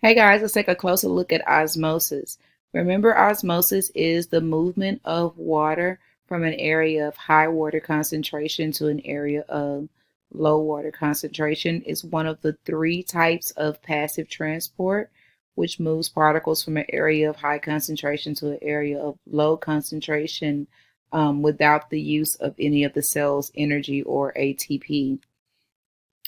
Hey guys, let's take a closer look at osmosis. Remember, osmosis is the movement of water from an area of high water concentration to an area of low water concentration. It's one of the three types of passive transport, which moves particles from an area of high concentration to an area of low concentration without the use of any of the cell's energy or ATP.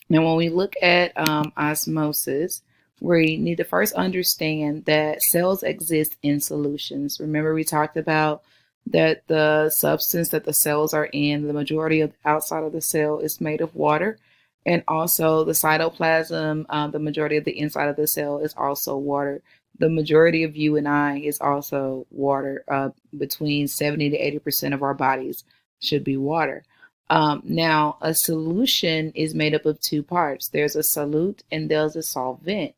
Now, when we look at osmosis, we need to first understand that cells exist in solutions. Remember, we talked about that the substance that the cells are in, the majority of the outside of the cell is made of water. And also the cytoplasm, the majority of the inside of the cell is also water. The majority of you and I is also water. Between 70 to 80% of our bodies should be water. Now, a solution is made up of two parts. There's a solute and there's a solvent.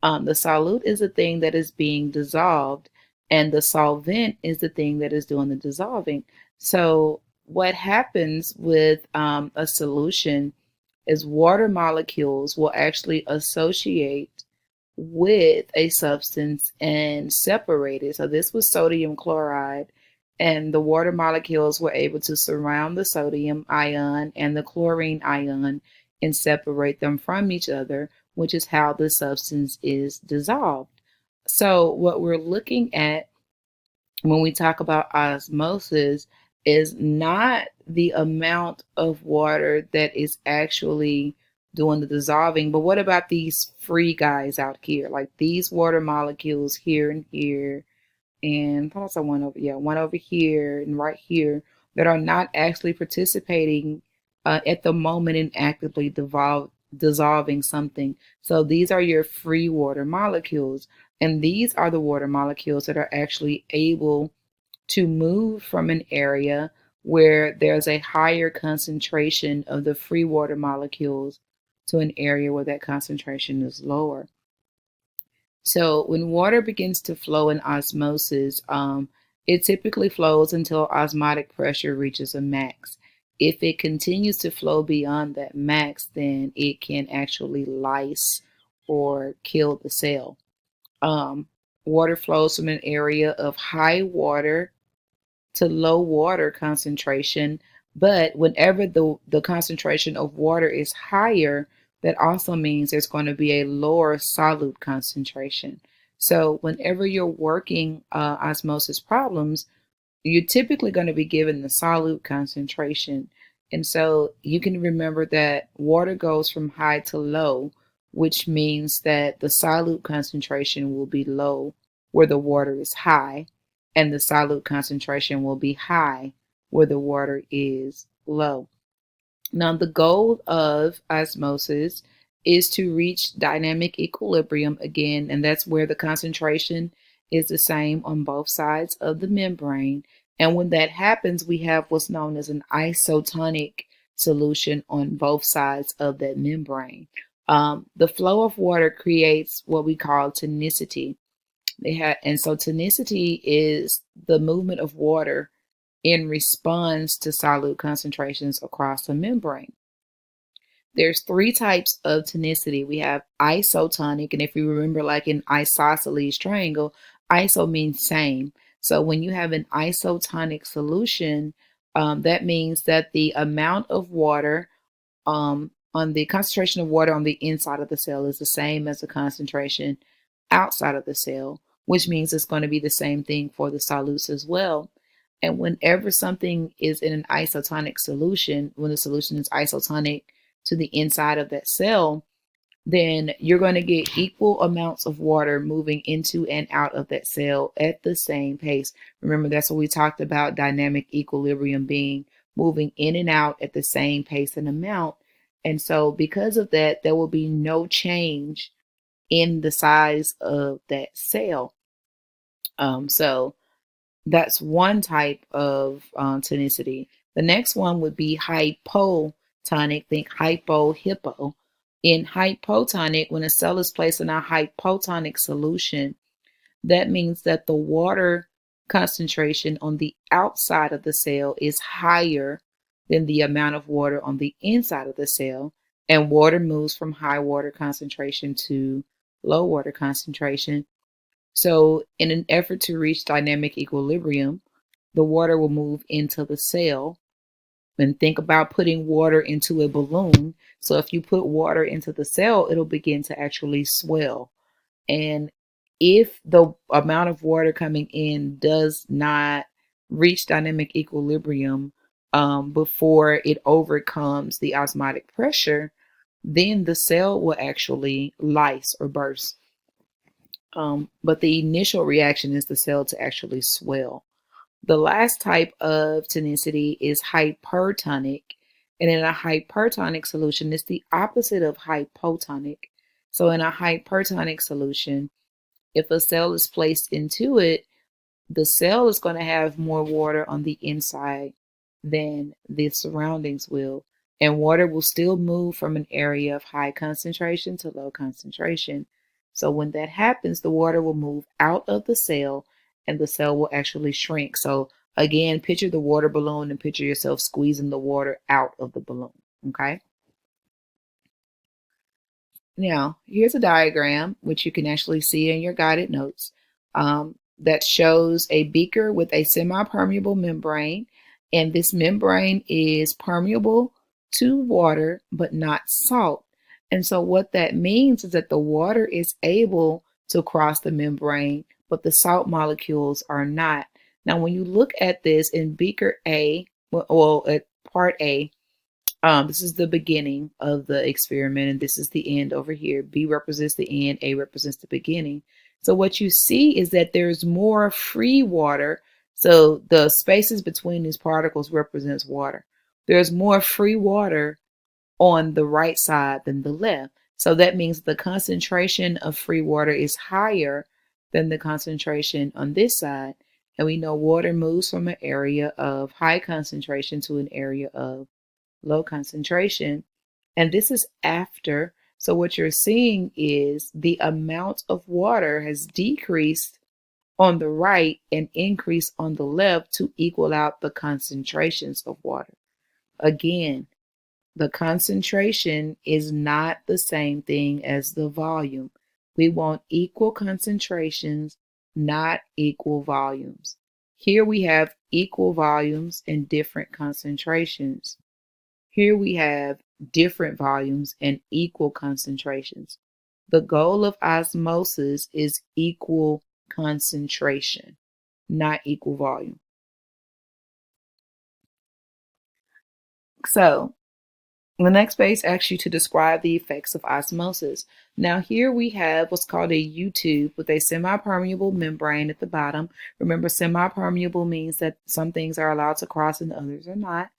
The solute is the thing that is being dissolved, and the solvent is the thing that is doing the dissolving. So, what happens with a solution is water molecules will actually associate with a substance and separate it. So, this was sodium chloride, and the water molecules were able to surround the sodium ion and the chlorine ion and separate them from each other, which is how the substance is dissolved. So, what we're looking at when we talk about osmosis is not the amount of water that is actually doing the dissolving, but what about these free guys out here, like these water molecules here and here and also one over, yeah, one over here and right here that are not actually participating at the moment in actively dissolving something. So these are your free water molecules, and these are the water molecules that are actually able to move from an area where there's a higher concentration of the free water molecules to an area where that concentration is lower. So when water begins to flow in osmosis, it typically flows until osmotic pressure reaches a max. If it continues to flow beyond that max, then it can actually lyse or kill the cell. Um, Water flows from an area of high water to low water concentration. But whenever the concentration of water is higher, that also means there's going to be a lower solute concentration. So whenever you're working osmosis problems, you're typically going to be given the solute concentration. And so you can remember that water goes from high to low, which means that the solute concentration will be low where the water is high, and the solute concentration will be high where the water is low. Now, the goal of osmosis is to reach dynamic equilibrium again, and that's where the concentration is the same on both sides of the membrane. And when that happens, we have what's known as an isotonic solution on both sides of that membrane. The flow of water creates what we call tonicity. And so tonicity is the movement of water in response to solute concentrations across the membrane. There's three types of tonicity. We have isotonic, and if you remember, like in isosceles triangle, iso means same. So when you have an isotonic solution, that means that the amount of water on the concentration of water on the inside of the cell is the same as the concentration outside of the cell, which means it's going to be the same thing for the solutes as well. And whenever something is in an isotonic solution, when the solution is isotonic to the inside of that cell, then you're going to get equal amounts of water moving into and out of that cell at the same pace. Remember, that's what we talked about dynamic equilibrium being moving in and out at the same pace and amount. And so, because of that, there will be no change in the size of that cell. So, that's one type of tonicity. The next one would be hypotonic. Think hypo, hippo. In hypotonic, when a cell is placed in a hypotonic solution, that means that the water concentration on the outside of the cell is higher than the amount of water on the inside of the cell, and water moves from high water concentration to low water concentration. So, in an effort to reach dynamic equilibrium, the water will move into the cell. And think about putting water into a balloon. So, if you put water into the cell, it'll begin to actually swell. And if the amount of water coming in does not reach dynamic equilibrium before it overcomes the osmotic pressure, then the cell will actually lyse or burst. But the initial reaction is the cell to actually swell. The last type of tonicity is hypertonic. And in a hypertonic solution, it's the opposite of hypotonic. So in a hypertonic solution, if a cell is placed into it, the cell is going to have more water on the inside than the surroundings will. And water will still move from an area of high concentration to low concentration. So when that happens, the water will move out of the cell and the cell will actually shrink. So again, picture the water balloon and picture yourself squeezing the water out of the balloon. Okay. Now, here's a diagram, which you can actually see in your guided notes, that shows a beaker with a semi-permeable membrane. And this membrane is permeable to water, but not salt. And so what that means is that the water is able to cross the membrane, but the salt molecules are not. Now, when you look at this in beaker A, well, at part A, this is the beginning of the experiment, and this is the end over here. B represents the end, A represents the beginning. So what you see is that there's more free water. So the spaces between these particles represents water. There's more free water on the right side than the left. So that means the concentration of free water is higher than the concentration on this side. And we know water moves from an area of high concentration to an area of low concentration. And this is after. So what you're seeing is the amount of water has decreased on the right and increased on the left to equal out the concentrations of water. Again, the concentration is not the same thing as the volume. We want equal concentrations, not equal volumes. Here we have equal volumes and different concentrations. Here we have different volumes and equal concentrations. The goal of osmosis is equal concentration, not equal volume. So the next page asks you to describe the effects of osmosis. Now here we have what's called a U-tube with a semi-permeable membrane at the bottom. Remember, semi-permeable means that some things are allowed to cross and others are not.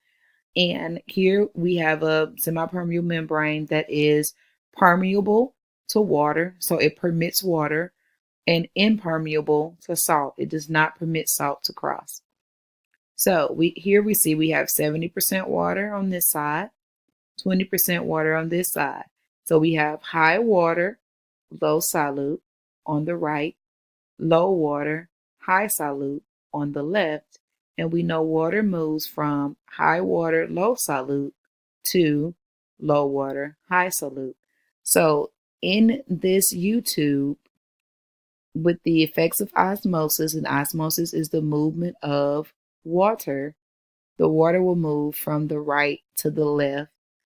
And here we have a semi-permeable membrane that is permeable to water, so it permits water, and impermeable to salt. It does not permit salt to cross. So we see we have 70% water on this side, 20% water on this side. So we have high water, low solute on the right, low water, high solute on the left. And we know water moves from high water, low solute to low water, high solute. So in this U-tube, with the effects of osmosis, and osmosis is the movement of water, the water will move from the right to the left,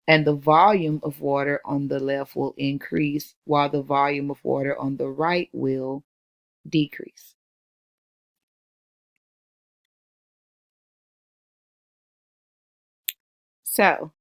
and the volume of water on the left will increase while the volume of water on the right will decrease. So,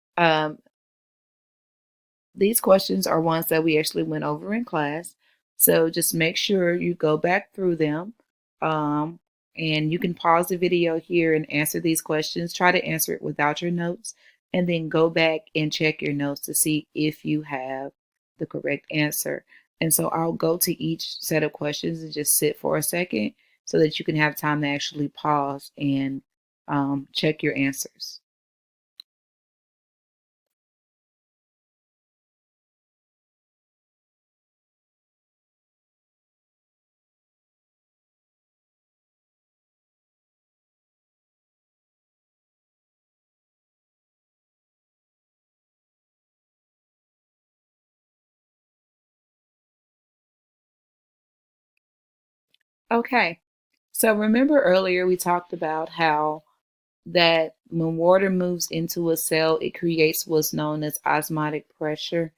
these questions are ones that we actually went over in class. So just make sure you go back through them. Um, and you can pause the video here and answer these questions. Try to answer it without your notes, and then go back and check your notes to see if you have the correct answer. And so I'll go to each set of questions and just sit for a second so that you can have time to actually pause and check your answers. Okay. So remember earlier we talked about how that when water moves into a cell, it creates what's known as osmotic pressure,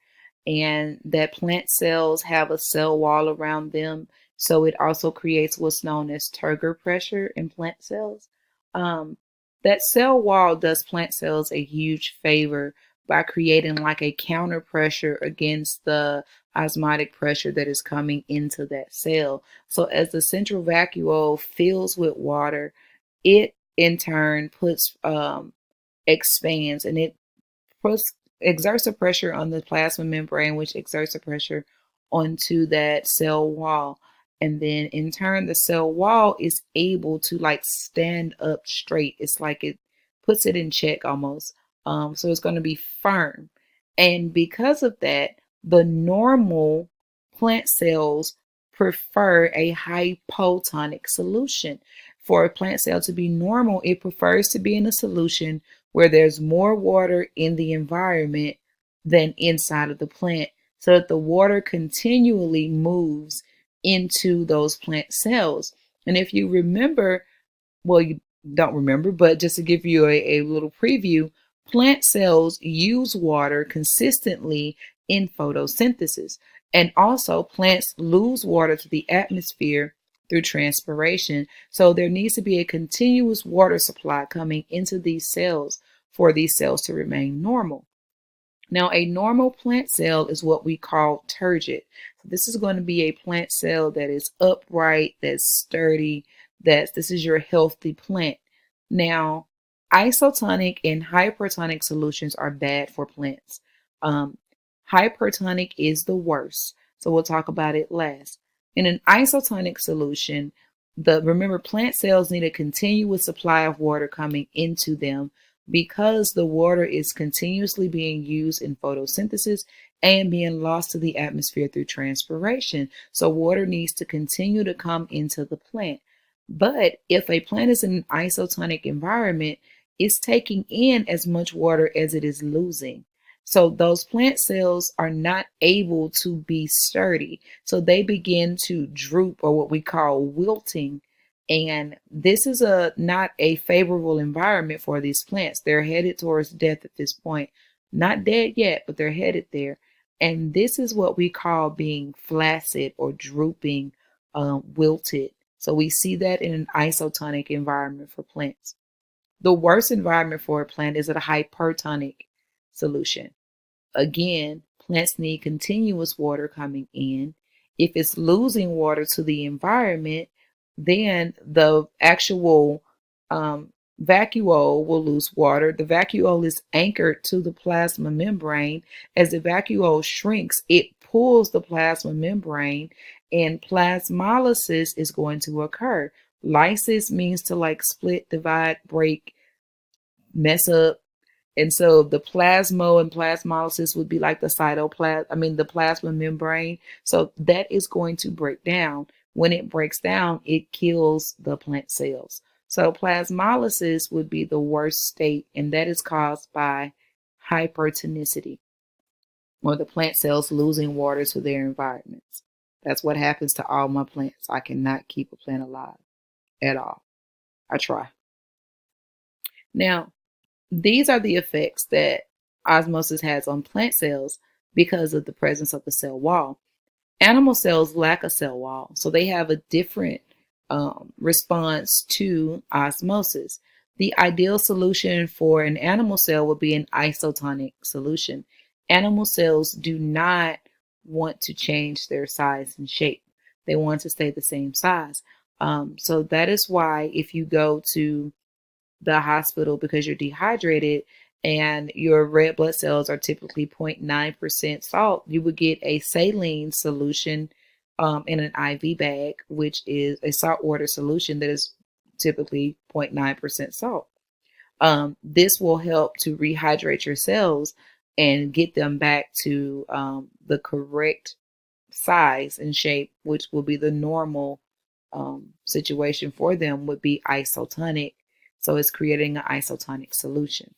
and that plant cells have a cell wall around them. So it also creates what's known as turgor pressure in plant cells. Um, that cell wall does plant cells a huge favor by creating like a counter pressure against the osmotic pressure that is coming into that cell. So as the central vacuole fills with water, it in turn puts expands, and it puts exerts a pressure on the plasma membrane, which exerts a pressure onto that cell wall. And then in turn, the cell wall is able to like stand up straight. It's like it puts it in check almost. So it's going to be firm. And because of that, the normal plant cells prefer a hypotonic solution. For a plant cell to be normal, it prefers to be in a solution where there's more water in the environment than inside of the plant, so that the water continually moves into those plant cells. And if you remember, well, you don't remember, but just to give you a little preview, plant cells use water consistently in photosynthesis. And also, plants lose water to the atmosphere through transpiration. So there needs to be a continuous water supply coming into these cells for these cells to remain normal. Now, a normal plant cell is what we call turgid. So this is going to be a plant cell that is upright, that's sturdy, this is your healthy plant. Now, isotonic and hypertonic solutions are bad for plants. Um, Hypertonic is the worst, so we'll talk about it last. In an isotonic solution, remember plant cells need a continuous supply of water coming into them because the water is continuously being used in photosynthesis and being lost to the atmosphere through transpiration. So water needs to continue to come into the plant. But if a plant is in an isotonic environment, it's taking in as much water as it is losing. So those plant cells are not able to be sturdy. So they begin to droop, or what we call wilting, and this is not a favorable environment for these plants. They're headed towards death at this point. Not dead yet, but they're headed there. And this is what we call being flaccid or drooping, wilted. So we see that in an isotonic environment for plants. The worst environment for a plant is a hypertonic solution. Again, plants need continuous water coming in. If it's losing water to the environment, then the actual vacuole will lose water. The vacuole is anchored to the plasma membrane. As the vacuole shrinks, it pulls the plasma membrane, and plasmolysis is going to occur. Lysis means to like split, divide, break, mess up. And so the plasmo and plasmolysis would be like the the plasma membrane. So that is going to break down. When it breaks down, it kills the plant cells. So plasmolysis would be the worst state, and that is caused by hypertonicity, or the plant cells losing water to their environments. That's what happens to all my plants. I cannot keep a plant alive at all. I try. Now, these are the effects that osmosis has on plant cells because of the presence of the cell wall. Animal cells lack a cell wall, so they have a different response to osmosis. The ideal solution for an animal cell would be an isotonic solution. Animal cells do not want to change their size and shape, they want to stay the same size. So that is why if you go to the hospital because you're dehydrated and your red blood cells are typically 0.9% salt, you would get a saline solution in an IV bag, which is a saltwater solution that is typically 0.9% salt. This will help to rehydrate your cells and get them back to the correct size and shape, which will be the normal situation for them, would be isotonic. So it's creating an isotonic solution.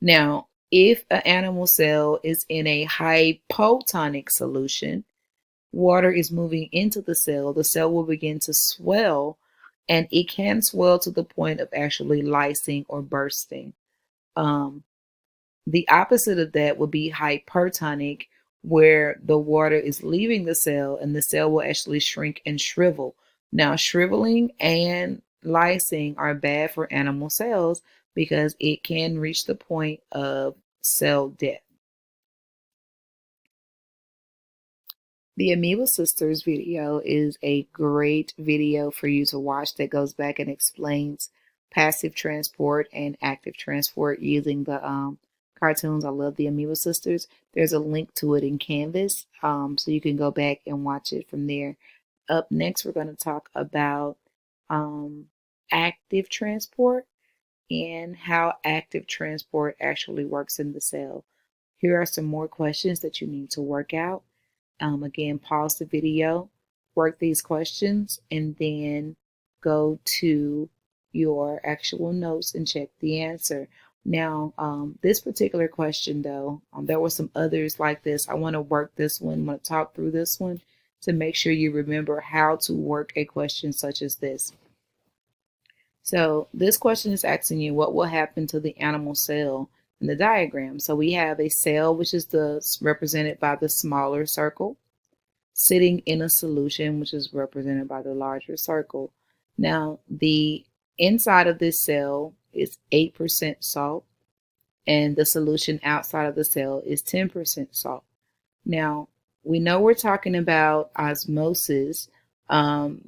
Now, if an animal cell is in a hypotonic solution, water is moving into the cell will begin to swell, and it can swell to the point of actually lysing or bursting. Um, the opposite of that would be hypertonic, where the water is leaving the cell and the cell will actually shrink and shrivel. Now, shriveling and lysing are bad for animal cells because it can reach the point of cell death. The Amoeba Sisters video is a great video for you to watch that goes back and explains passive transport and active transport using the cartoons. I love the Amoeba Sisters. There's a link to it in Canvas, so you can go back and watch it from there. Up next, we're going to talk about active transport and how active transport actually works in the cell. Here are some more questions that you need to work out. Again, pause the video, work these questions, and then go to your actual notes and check the answer. Now, this particular question, though, there were some others like this. I want to work this one, I want to talk through this one to make sure you remember how to work a question such as this. So this question is asking you what will happen to the animal cell in the diagram. So we have a cell, which is represented by the smaller circle, sitting in a solution, which is represented by the larger circle. Now, the inside of this cell is 8% salt, and the solution outside of the cell is 10% salt. Now, we know we're talking about osmosis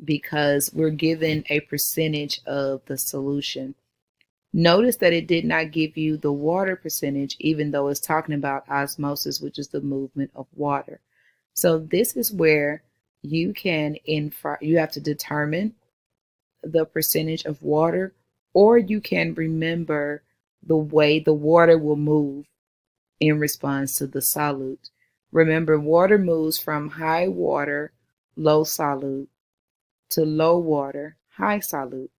because we're given a percentage of the solution. Notice that it did not give you the water percentage, even though it's talking about osmosis, which is the movement of water. So this is where you you have to determine the percentage of water, or you can remember the way the water will move in response to the solute. Remember, water moves from high water, low solute, to low water, high solute.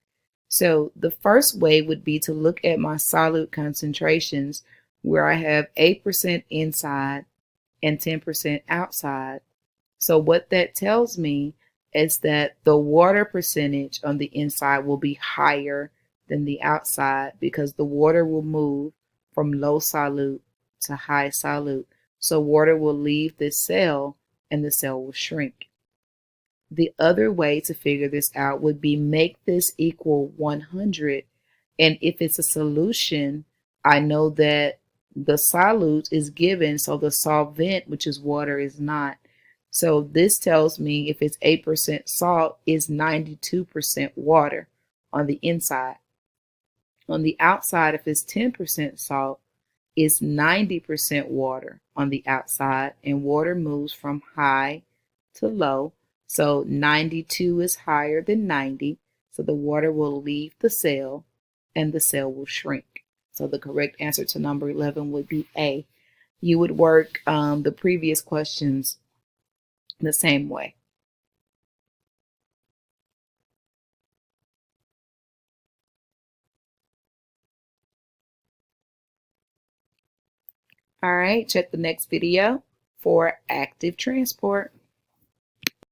So the first way would be to look at my solute concentrations where I have 8% inside and 10% outside. So what that tells me is that the water percentage on the inside will be higher than the outside because the water will move from low solute to high solute. So water will leave this cell and the cell will shrink. The other way to figure this out would be make this equal 100. And if it's a solution, I know that the solute is given, so the solvent, which is water, is not. So this tells me if it's 8% salt, is 92% water on the inside. On the outside, if it's 10% salt, it's 90% water on the outside, and water moves from high to low. So 92 is higher than 90, so the water will leave the cell and the cell will shrink. So the correct answer to number 11 would be A. You would work the previous questions the same way. All right, check the next video for active transport.